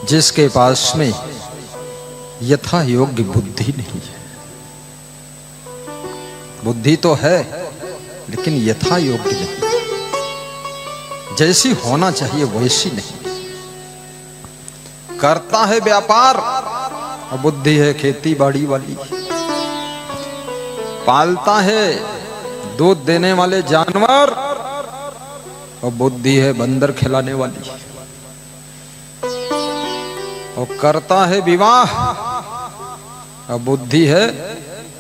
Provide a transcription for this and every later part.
जिसके पास में यथा योग्य बुद्धि नहीं है। बुद्धि तो है लेकिन यथा योग्य नहीं, जैसी होना चाहिए वैसी नहीं। करता है व्यापार और बुद्धि है खेती बाड़ी वाली। पालता है दूध देने वाले जानवर और बुद्धि है बंदर खिलाने वाली। और करता है विवाह और बुद्धि है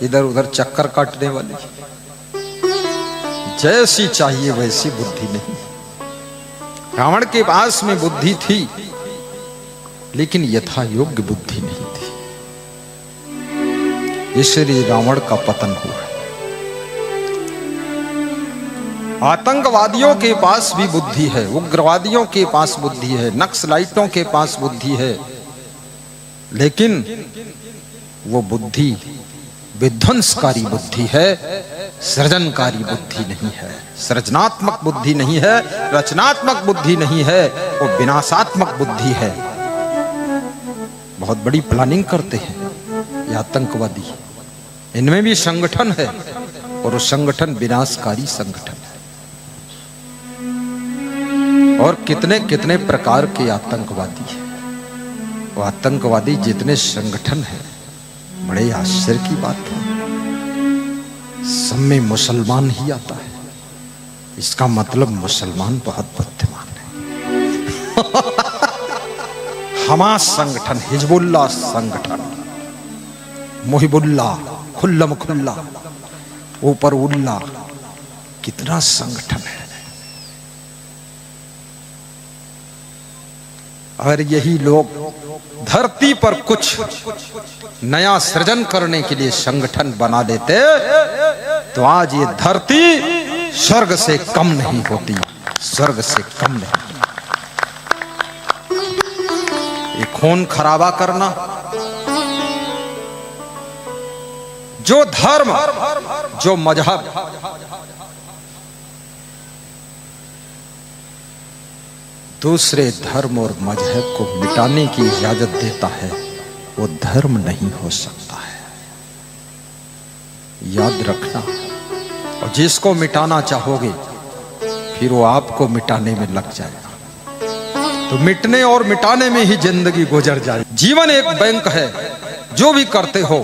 इधर उधर चक्कर काटने वाली। जैसी चाहिए वैसी बुद्धि नहीं। रावण के पास में बुद्धि थी लेकिन यथा योग्य बुद्धि नहीं थी, इसलिए रावण का पतन हुआ। आतंकवादियों के पास भी बुद्धि है, उग्रवादियों के पास बुद्धि है, नक्सलाइटों के पास बुद्धि है, लेकिन वो बुद्धि विध्वंसकारी बुद्धि है, सृजनकारी बुद्धि नहीं है, सृजनात्मक बुद्धि नहीं है, रचनात्मक बुद्धि नहीं है, वो विनाशात्मक बुद्धि है। बहुत बड़ी प्लानिंग करते हैं ये आतंकवादी। इनमें भी संगठन है और वो संगठन विनाशकारी संगठन है। और कितने कितने प्रकार के आतंकवादी हैं। वो आतंकवादी जितने संगठन है, बड़े आश्चर्य की बात है, सब में मुसलमान ही आता है। इसका मतलब मुसलमान बहुत बुद्धिमान है। हमास संगठन, हिजबुल्लाह संगठन, मुहिबुल्लाह, खुल्लम खुल्ला, ऊपर उल्ला, कितना संगठन है। अगर यही लोग धरती पर कुछ नया सृजन करने के लिए संगठन बना देते तो आज ये धरती स्वर्ग से कम नहीं होती, स्वर्ग से कम नहीं। ये खून खराबा करना, जो धर्म, जो मजहब दूसरे धर्म और मजहब को मिटाने की इजाजत देता है, वो धर्म नहीं हो सकता है। याद रखना। और जिसको मिटाना चाहोगे फिर वो आपको मिटाने में लग जाएगा, तो मिटने और मिटाने में ही जिंदगी गुजर जाए। जीवन एक बैंक है, जो भी करते हो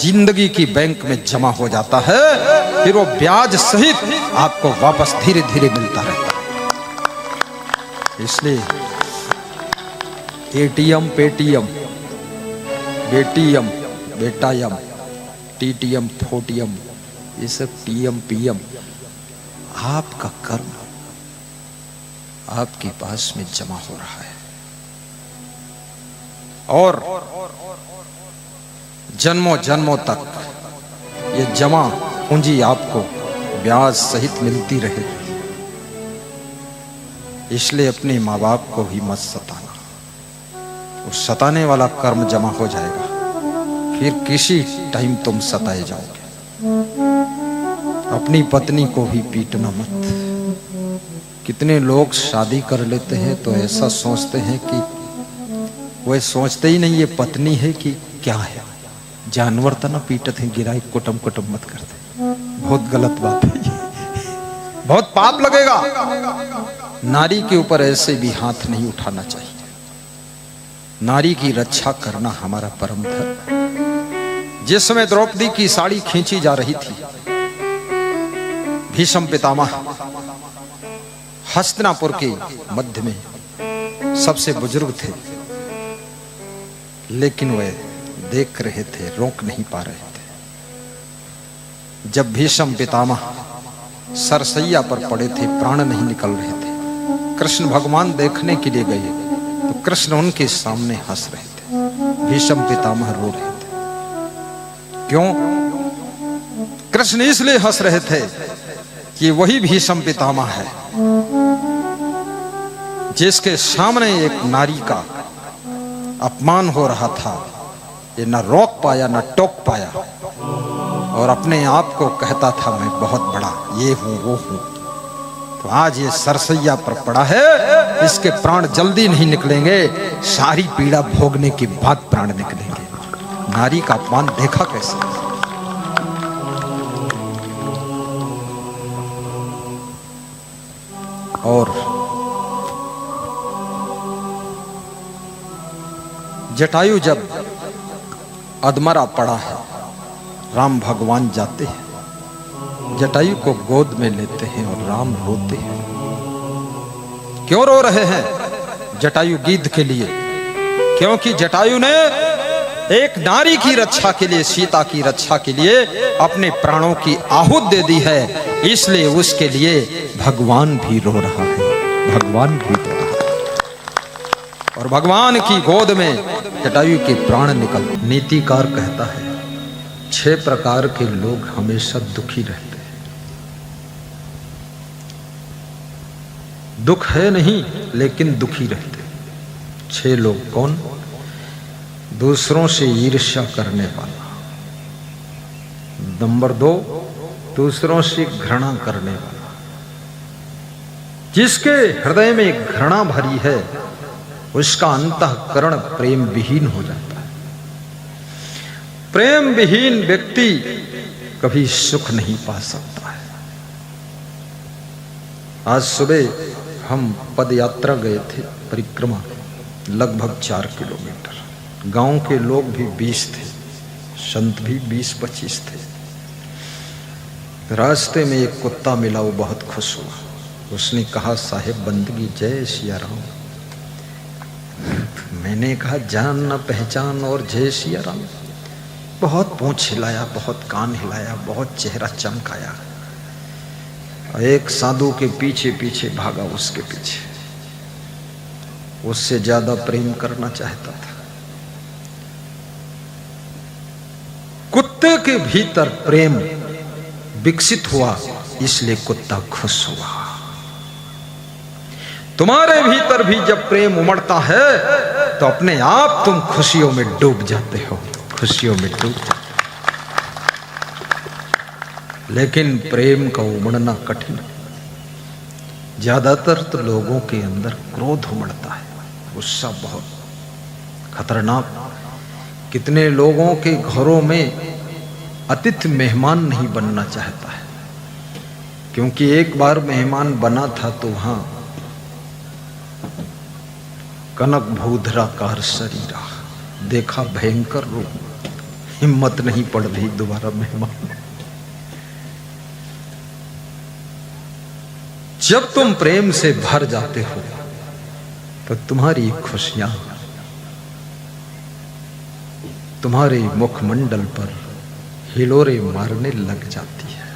जिंदगी की बैंक में जमा हो जाता है, फिर वो ब्याज सहित आपको वापस धीरे धीरे मिलता रहता है। इसलिए एटीएम, पेटीएम, बेटीएम, बेटायम, टीटीएम, फोटीएम, ये सब टीएम पीएम, आपका कर्म आपके पास में जमा हो रहा है और जन्मों जन्मों तक ये जमा पूंजी आपको ब्याज सहित मिलती रहेगी। इसलिए अपने माँ बाप को ही मत सताना, वो सताने वाला कर्म जमा हो जाएगा, फिर किसी टाइम तुम सताए जाओगे। अपनी पत्नी को भी पीटना मत। कितने लोग शादी कर लेते हैं तो ऐसा सोचते हैं कि वह सोचते ही नहीं ये पत्नी है कि क्या है, जानवर तो ना पीटते हैं, गिराई कुटम कुटम मत करते। बहुत गलत बात है ये, बहुत पाप लगेगा। नारी के ऊपर ऐसे भी हाथ नहीं उठाना चाहिए। नारी की रक्षा करना हमारा परम धर्म। जिस समय द्रौपदी की साड़ी खींची जा रही थी, भीष्म पितामह हस्तिनापुर के मध्य में सबसे बुजुर्ग थे, लेकिन वे देख रहे थे, रोक नहीं पा रहे थे। जब भीष्म पितामह सरसैया पर पड़े थे, प्राण नहीं निकल रहे थे, कृष्ण भगवान देखने के लिए गए तो कृष्ण उनके सामने हंस रहे थे, भीष्म पितामह रो रहे थे। क्यों? कृष्ण इसलिए हंस रहे थे कि वही भीष्म पितामह है जिसके सामने एक नारी का अपमान हो रहा था, ये न रोक पाया न टोक पाया और अपने आप को कहता था मैं बहुत बड़ा ये हूं वो हूं। तो आज ये सरसैया पर पड़ा है, इसके प्राण जल्दी नहीं निकलेंगे, सारी पीड़ा भोगने के बाद प्राण निकलेंगे। नारी का अपमान देखा कैसे? और जटायु जब अधमरा पड़ा है, राम भगवान जाते हैं, जटायु को गोद में लेते हैं और राम रोते हैं। क्यों रो रहे हैं? जटायु गिद्ध के लिए, क्योंकि जटायु ने एक नारी की रक्षा के लिए, सीता की रक्षा के लिए अपने प्राणों की आहुति दे दी है, इसलिए उसके लिए भगवान भी रो रहा है, भगवान भी रो रहा है। और भगवान की गोद में जटायु के प्राण निकल। नीतिकार कहता है 6 प्रकार के लोग हमेशा दुखी रहते हैं। दुख है नहीं लेकिन दुखी रहते हैं। 6 लोग कौन? दूसरों से ईर्ष्या करने वाला, नंबर 2 दूसरों से घृणा करने वाला, जिसके हृदय में घृणा भरी है उसका अंतःकरण प्रेम विहीन हो जाता है। प्रेम विहीन व्यक्ति कभी सुख नहीं पा सकता है। आज सुबह हम पद यात्रा गए थे, परिक्रमा लगभग 4 किलोमीटर। गांव के लोग भी 20 थे, संत भी 20-25 थे। रास्ते में एक कुत्ता मिला, वो बहुत खुश हुआ। उसने कहा साहेब बंदगी, जय सिया राम। मैंने कहा जान न पहचान और जय सिया राम। बहुत पूंछ हिलाया, बहुत कान हिलाया, बहुत चेहरा चमकाया। एक साधु के पीछे पीछे भागा, उसके पीछे, उससे ज्यादा प्रेम करना चाहता था। कुत्ते के भीतर प्रेम विकसित हुआ, इसलिए कुत्ता खुश हुआ। तुम्हारे भीतर भी जब प्रेम उमड़ता है तो अपने आप तुम खुशियों में डूब जाते हो, खुशियों में डूब जाते हो। लेकिन प्रेम का उमड़ना कठिन है। ज्यादातर तो लोगों के अंदर क्रोध उमड़ता है, गुस्सा बहुत खतरनाक। कितने लोगों के घरों में अतिथि मेहमान नहीं बनना चाहता है, क्योंकि एक बार मेहमान बना था तो वहां कनक भूधराकार शरीरा, देखा भयंकर रूप, हिम्मत नहीं पड़ रही दोबारा मेहमान। जब तुम प्रेम से भर जाते हो तो तुम्हारी खुशियां तुम्हारे मुखमंडल पर हिलोरे मारने लग जाती है।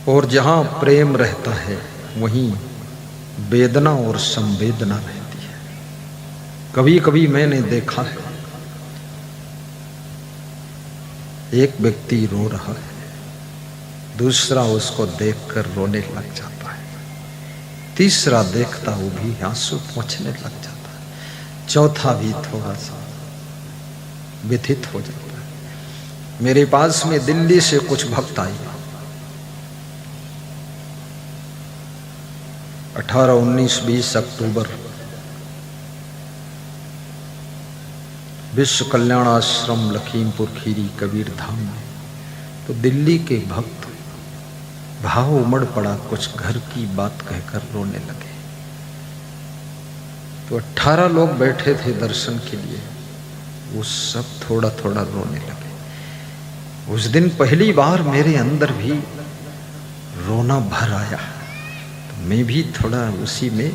और जहां प्रेम रहता है वहीं वेदना और संवेदना रहती है। कभी कभी मैंने देखा है, एक व्यक्ति रो रहा है, दूसरा उसको देखकर रोने लग जाता है, तीसरा देखता वो भी आंसू पोंछने लग जाता है, चौथा भी थोड़ा सा व्यथित हो जाता है। मेरे पास में दिल्ली से कुछ भक्त आए, 18, 19, 20 अक्टूबर विश्व कल्याण आश्रम लखीमपुर खीरी कबीर धाम में। तो दिल्ली के भक्त भाव उमड़ पड़ा, कुछ घर की बात कहकर रोने लगे। तो 18 लोग बैठे थे दर्शन के लिए, वो सब थोड़ा थोड़ा रोने लगे। उस दिन पहली बार मेरे अंदर भी रोना भर आया, तो मैं भी थोड़ा उसी में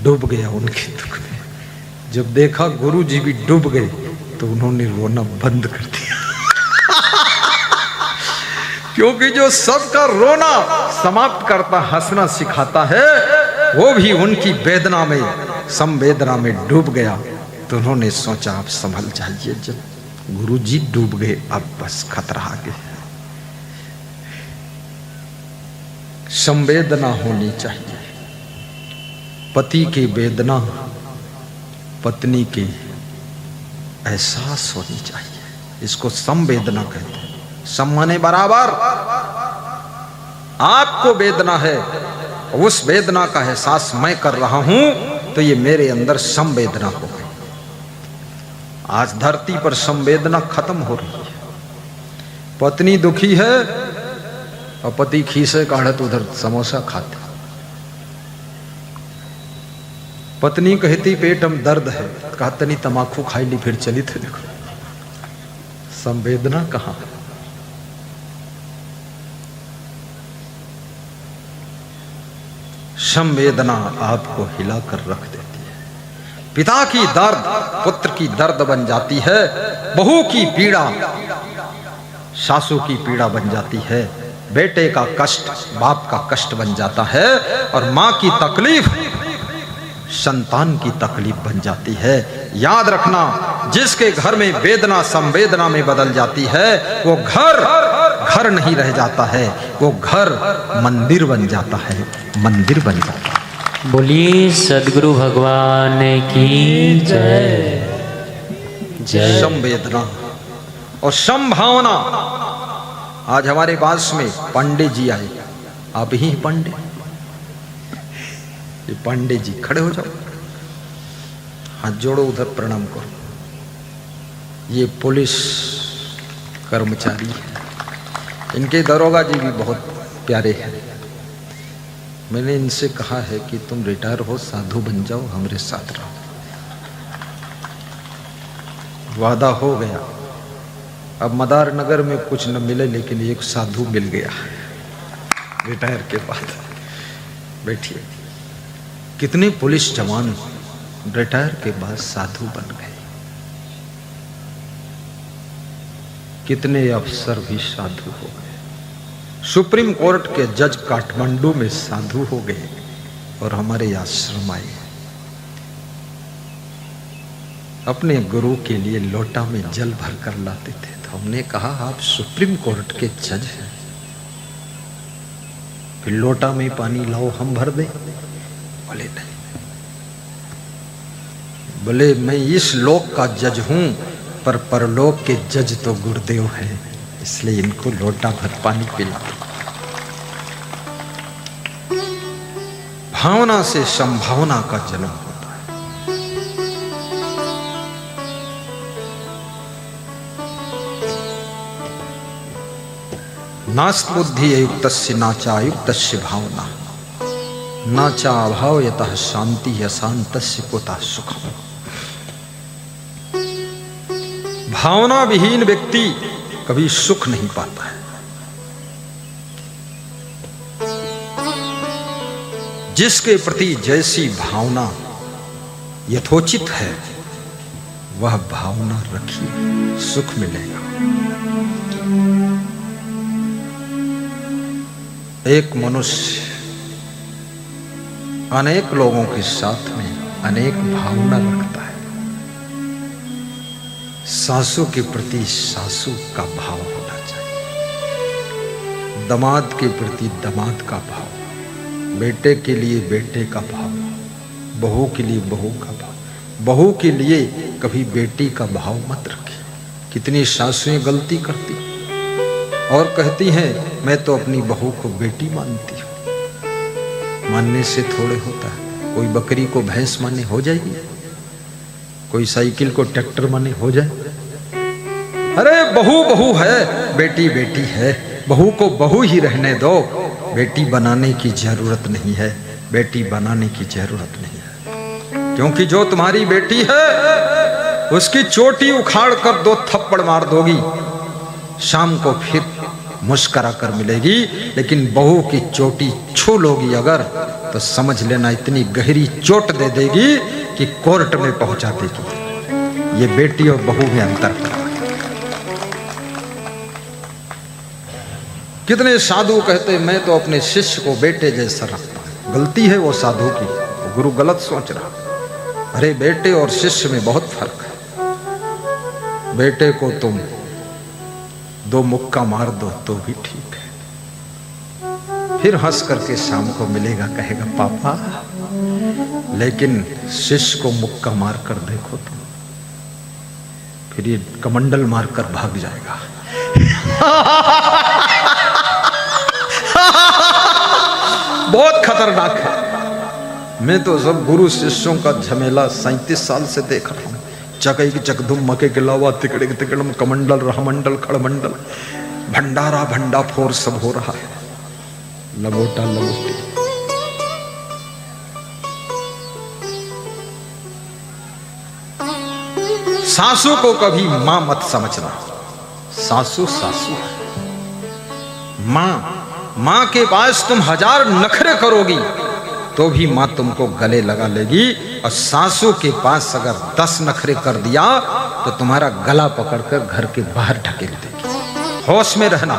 डूब गया, उनके दुख में। जब देखा गुरु जी भी डूब गए तो उन्होंने रोना बंद कर दिया। क्योंकि जो सबका रोना समाप्त करता, हंसना सिखाता है, वो भी उनकी वेदना में, संवेदना में डूब गया। तो उन्होंने सोचा आप संभल जाइए, जब गुरु जी डूब गए अब बस खतरा आ गया। संवेदना होनी चाहिए। पति की वेदना पत्नी की एहसास होनी चाहिए, इसको संवेदना कहते हैं। सम्माने बराबर, आपको वेदना है, उस वेदना का एहसास मैं कर रहा हूं, तो ये मेरे अंदर संवेदना हो गई। आज धरती पर संवेदना खत्म हो रही है। पत्नी दुखी है और पति खीसे काढ़त उधर समोसा खाते। पत्नी कहती पेट में दर्द है, कहा तनी तमाकू खाई ली फिर चली थे। देखो संवेदना कहां? संवेदना आपको हिलाकर रख देती है। पिता की दर्द पुत्र की दर्द बन जाती है, बहू की पीड़ा सासू की पीड़ा बन जाती है, बेटे का कष्ट बाप का कष्ट बन जाता है, और मां की तकलीफ संतान की तकलीफ बन जाती है। याद रखना, जिसके घर में वेदना संवेदना में बदल जाती है, वो घर घर नहीं रह जाता है, वो घर मंदिर बन जाता है, मंदिर बन जाता है। बोलिए सद्गुरु भगवान की जय। जय। संवेदना और संभावना। आज हमारे पास में पंडित जी आए, आप ही पंडित, ये पंडित जी खड़े हो जाओ, हाथ जोड़ो, उधर प्रणाम करो। ये पुलिस कर्मचारी है, इनके दरोगा जी भी बहुत प्यारे हैं। मैंने इनसे कहा है कि तुम रिटायर हो, साधु बन जाओ, हमारे साथ रहो। वादा हो गया। अब मदार नगर में कुछ न मिले, लेकिन एक साधु मिल गया रिटायर के बाद। बैठिए। कितने पुलिस जवान रिटायर के बाद साधु बन गए, कितने अफसर भी साधु हो गए। सुप्रीम कोर्ट के जज काठमांडू में साधु हो गए और हमारे आश्रम आए। अपने गुरु के लिए लोटा में जल भर कर लाते थे, तो हमने कहा आप सुप्रीम कोर्ट के जज हैं, फिर लोटा में पानी लाओ हम भर दें। बोले नहीं, बोले मैं इस लोक का जज हूं, पर परलोक के जज तो गुरुदेव हैं, इसलिए इनको लोटा भर पानी पिला। भावना से संभावना का जन्म होता है। नास्त बुद्धि युक्तस्य नाचा युक्तस्य भावना, नाचा अभाव यतः शांति अशांतस्य कुतः सुखम। भावना विहीन व्यक्ति कभी सुख नहीं पाता है। जिसके प्रति जैसी भावना यथोचित है, वह भावना रखिए, सुख मिलेगा। एक मनुष्य अनेक लोगों के साथ में अनेक भावना रखता है। सासू के प्रति सासू का भाव होना चाहिए, दामाद के प्रति दामाद का भाव, बेटे के लिए बेटे का भाव, बहू के लिए बहू का भाव। बहू के लिए कभी बेटी का भाव मत रखें। कितनी सासुएं गलती करती और कहती हैं मैं तो अपनी बहू को बेटी मानती हूँ। मानने से थोड़े होता है। कोई बकरी को भैंस माने हो जाएगी, कोई साइकिल को ट्रैक्टर माने हो जाए। अरे बहू बहू है, बेटी बेटी है, बहू को बहू ही रहने दो। बेटी बनाने की जरूरत नहीं है, बेटी बनाने की जरूरत नहीं है। क्योंकि जो तुम्हारी बेटी है उसकी चोटी उखाड़ कर 2 थप्पड़ मार दोगी, शाम को फिर मुस्कुरा कर मिलेगी। लेकिन बहू की चोटी छू लोगी अगर, तो समझ लेना इतनी गहरी चोट दे देगी कि कोर्ट में पहुंचा देगी। ये बेटी और बहू में अंतर है। कितने साधु कहते मैं तो अपने शिष्य को बेटे जैसा रखता हूं। गलती है वो साधु की, वो गुरु गलत सोच रहा। अरे बेटे और शिष्य में बहुत फर्क है। बेटे को तुम 2 मुक्का मार दो तो भी ठीक है, फिर हंस करके शाम को मिलेगा, कहेगा पापा। लेकिन शिष्य को मुक्का मार कर देखो तुम, फिर ये कमंडल मारकर भाग जाएगा। बहुत खतरनाक है। मैं तो सब गुरु शिष्यों का झमेला 37 साल से देख रहा हूं। चकई की चकधुम मके के लावा तिकड़े के तिकड़म कमंडल रहमंडल खड़मंडल भंडारा भंडा फोर सब हो रहा है। लबोटा लबोटी सासू को कभी मां मत समझना। सासू सासू मां के पास तुम 1000 नखरे करोगी तो भी मां तुमको गले लगा लेगी, और सासू के पास अगर 10 नखरे कर दिया तो तुम्हारा गला पकड़कर घर के बाहर ढकेल देगी। होश में रहना।